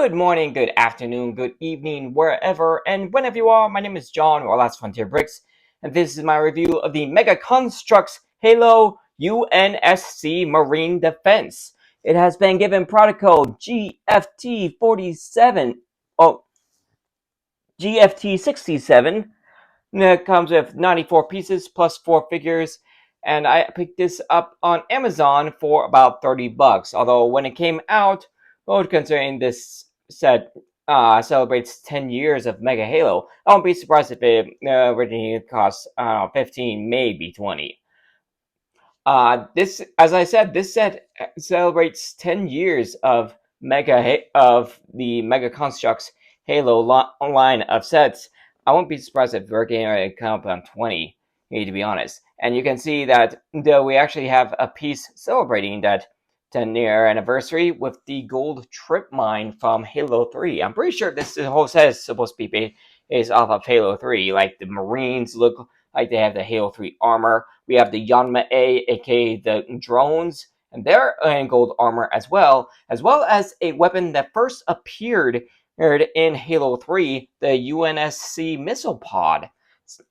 Good morning, good afternoon, good evening, wherever and whenever you are. My name is John, or Last Frontier Bricks, and this is my review of the Mega Construx Halo UNSC Marine Defense. It has been given product code GFT47, GFT67. It comes with 94 pieces plus 4 figures, and I picked this up on Amazon for about $30. Although when it came out, well, considering this set celebrates 10 years of Mega Halo, I won't be surprised if it originally cost 15, maybe 20. This, as I said, this set celebrates 10 years of the Mega Construx Halo line of sets. I won't be surprised if we're getting ready to come up on 20, to be honest. And you can see that we actually have a piece celebrating that 10-year anniversary with the gold trip mine from Halo 3. I'm pretty sure this whole set is supposed to be based off of Halo 3. Like the Marines look like they have the Halo 3 armor. We have the Yanma A, aka the drones, and they're in gold armor as well as a weapon that first appeared in Halo 3, the UNSC missile pod.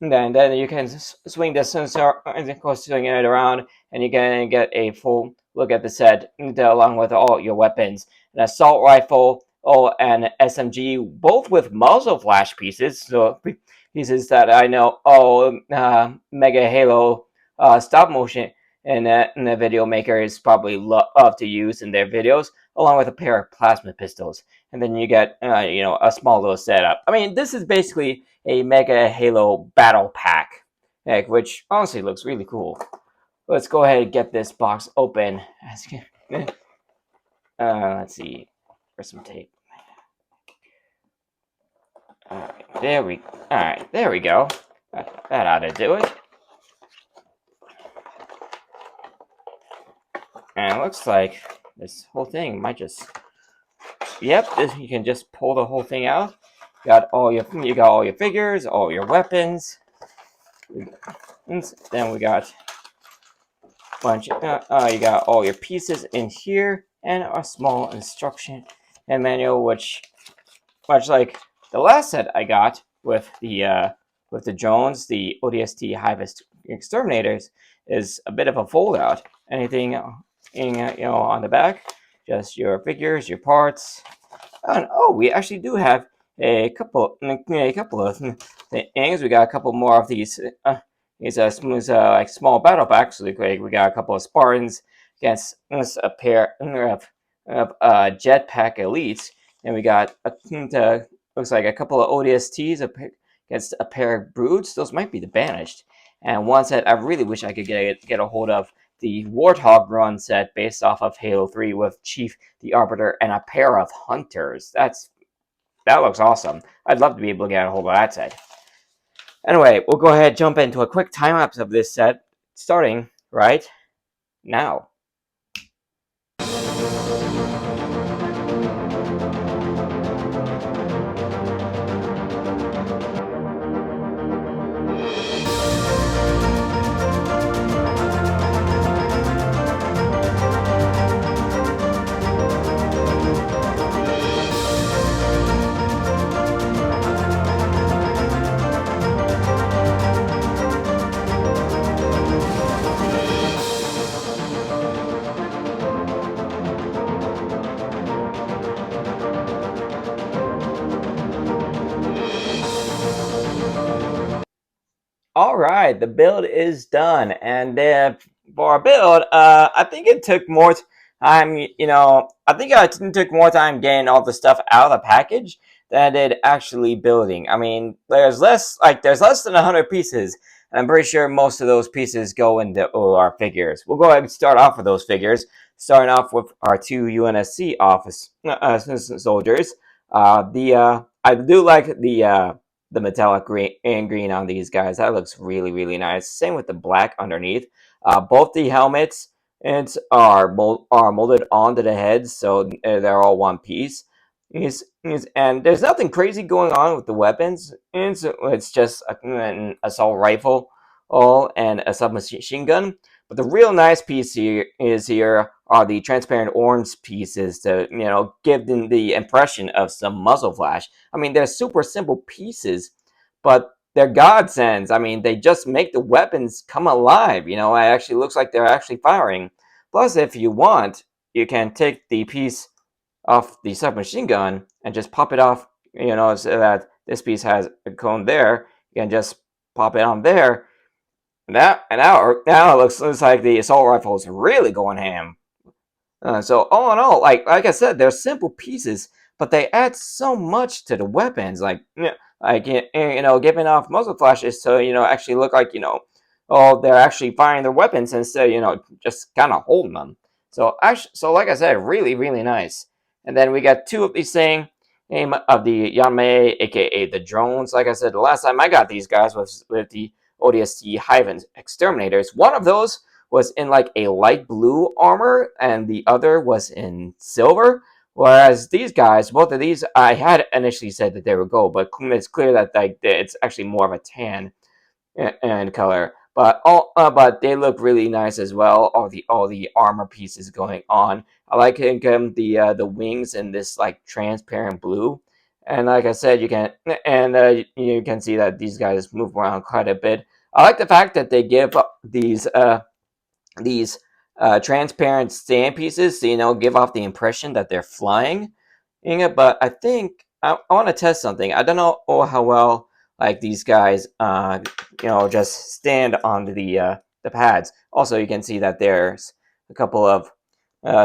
And then you can swing the sensor and swing it around, and you can get a full look at the set along with all your weapons. An assault rifle, and SMG, both with muzzle flash pieces. So pieces that I know Mega Halo stop motion and the video makers probably love to use in their videos, along with a pair of plasma pistols. And then you get a small little setup. I mean, this is basically a Mega Halo battle pack, which honestly looks really cool. Let's go ahead and get this box open. Let's see. Where's some tape? Alright, there we go. That ought to do it. And it looks like this whole thing might just... Yep, you can just pull the whole thing out. You got all your figures, all your weapons. And then we got a bunch. You got all your pieces in here, and a small instruction and manual, which much like the last set I got with the drones, the ODST Hive Exterminators, is a bit of a fold out. Anything on the back, just your figures, your parts. And we actually do have a couple of things. We got a couple more of these like small battle packs. So we got a couple of Spartans against a pair of jetpack elites, and we got looks like a couple of ODSTs against a pair of brutes. Those might be the banished. And one set I really wish I could get a hold of, the Warthog run set based off of Halo 3 with Chief the Arbiter and a pair of Hunters. That looks awesome. I'd love to be able to get a hold of that set. Anyway, we'll go ahead and jump into a quick time-lapse of this set, starting right now. All right, the build is done, and for our build, I think it took more time. I think I took more time getting all the stuff out of the package than I did actually building. I mean, there's less than 100 pieces, and I'm pretty sure most of those pieces go into our figures. We'll go ahead and start off with those figures, starting off with our two UNSC office soldiers. I do like the metallic green on these guys. That looks really, really nice. Same with the black underneath. Both the helmets are molded onto the heads, so they're all one piece. And there's nothing crazy going on with the weapons. It's just an assault rifle and a submachine gun. But the real nice piece here are the transparent orange pieces to give them the impression of some muzzle flash. I mean, they're super simple pieces, but they're godsends. I mean, they just make the weapons come alive. It actually looks like they're actually firing. Plus, if you want, you can take the piece off the submachine gun and just pop it off, so that this piece has a cone there. You can just pop it on there. Now it looks like the assault rifle is really going ham. So all in all, like I said, they're simple pieces, but they add so much to the weapons. Giving off muzzle flashes to actually look like oh, they're actually firing their weapons instead just kind of holding them. So like I said, really really nice. And then we got two of these things. Name of the Yame, aka the drones. Like I said, the last time I got these guys was with the ODST Hive exterminators. One of those was in like a light blue armor, and the other was in silver. Whereas these guys, both of these, I had initially said that they were gold, but it's clear that it's actually more of a tan and color. But they look really nice as well. All the armor pieces going on. I like the wings in this like transparent blue. And like I said, you can see that these guys move around quite a bit. I like the fact that they give these transparent stand pieces to give off the impression that they're flying. But I think I want to test something. I don't know how well like these guys just stand on the pads. Also, you can see that there's a couple of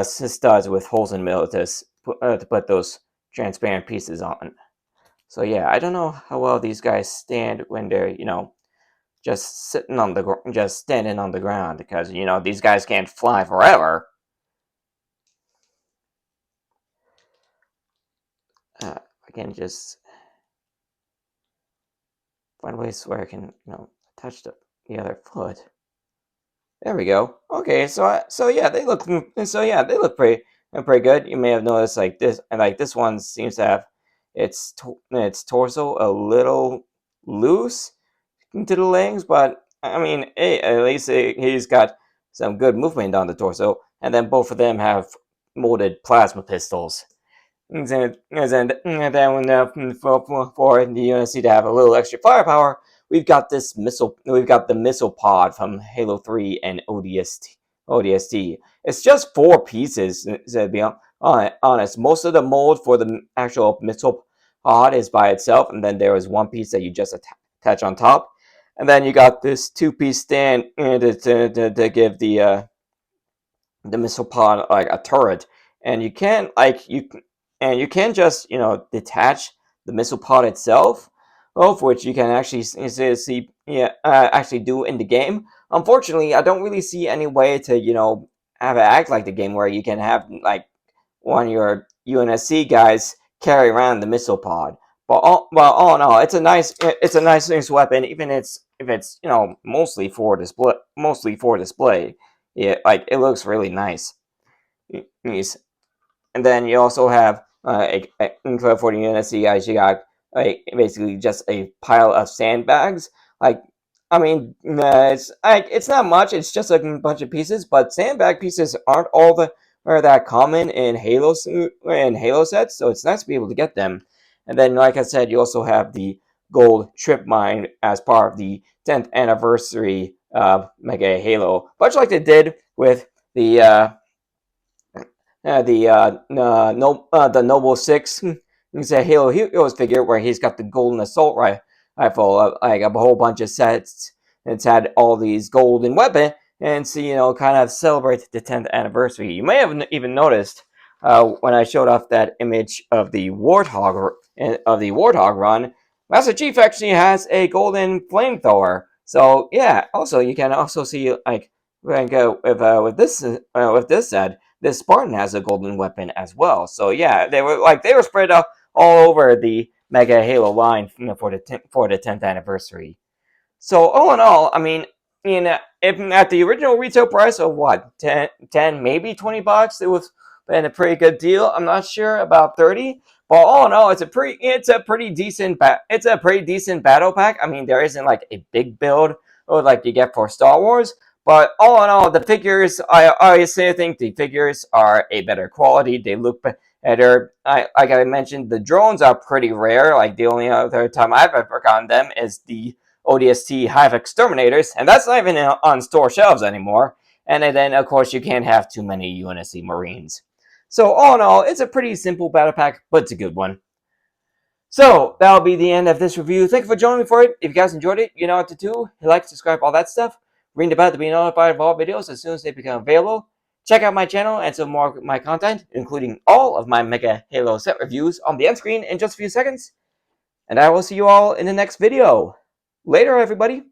studs with holes in the middle to put those transparent pieces on. So yeah, I don't know how well these guys stand when they're just standing on the ground, because these guys can't fly forever. I can just find ways where I can touch the other foot. There we go. Okay, so yeah, they look pretty good. You may have noticed this one seems to have its torso a little loose to the legs, but I mean, hey, at least he's got some good movement on the torso. And then both of them have molded plasma pistols. And then for the UNSC to have a little extra firepower, we've got this missile. We've got the missile pod from Halo 3 and ODST. It's just 4 pieces. To be honest, most of the mold for the actual missile pod is by itself, and then there is one piece that you just attach on top, and then you got this 2-piece stand to give the missile pod like a turret. And you can just detach the missile pod itself, of which you can actually see actually do in the game. Unfortunately, I don't really see any way to have it act like the game, where you can have like one of your UNSC guys carry around the missile pod. But all in all, it's a nice weapon, even if it's mostly for display. Yeah, like it looks really nice. And then you also have for the UNSC guys, you got basically just a pile of sandbags. Like, I mean, it's not much. It's just a bunch of pieces, but sandbag pieces aren't are that common in Halo sets, so it's nice to be able to get them. And then, like I said, you also have the gold trip mine as part of the 10th anniversary Mega Halo, much like they did with the the Noble 6. It's a Halo Heroes figure where he's got the golden assault rifle, like a whole bunch of sets. It's had all these golden weapons, and so kind of celebrate the 10th anniversary. You may have even noticed when I showed off that image of the Warthog run, Master Chief actually has a golden flamethrower. So yeah, also you can also see like with this set, this Spartan has a golden weapon as well. So yeah, they were spread out all over the Mega Halo line for the 10th anniversary. So all in all, I mean, if at the original retail price of what 10 maybe $20, it was been a pretty good deal. I'm not sure about 30, but all in all, it's a pretty decent battle pack. I mean, there isn't like a big build or like you get for Star Wars, But all in all, the figures, I think the figures are a better quality. They look better. Like I mentioned, the drones are pretty rare. Like the only other time I've ever gotten them is the ODST Hive Exterminators, and that's not even on store shelves anymore. And then, of course, you can't have too many UNSC Marines. So all in all, it's a pretty simple battle pack, but it's a good one. So that'll be the end of this review. Thank you for joining me for it. If you guys enjoyed it, you know what to do. Like, subscribe, all that stuff. Ring the bell to be notified of all videos as soon as they become available. Check out my channel and some more of my content, including all of my Mega Halo set reviews on the end screen in just a few seconds. And I will see you all in the next video. Later, everybody.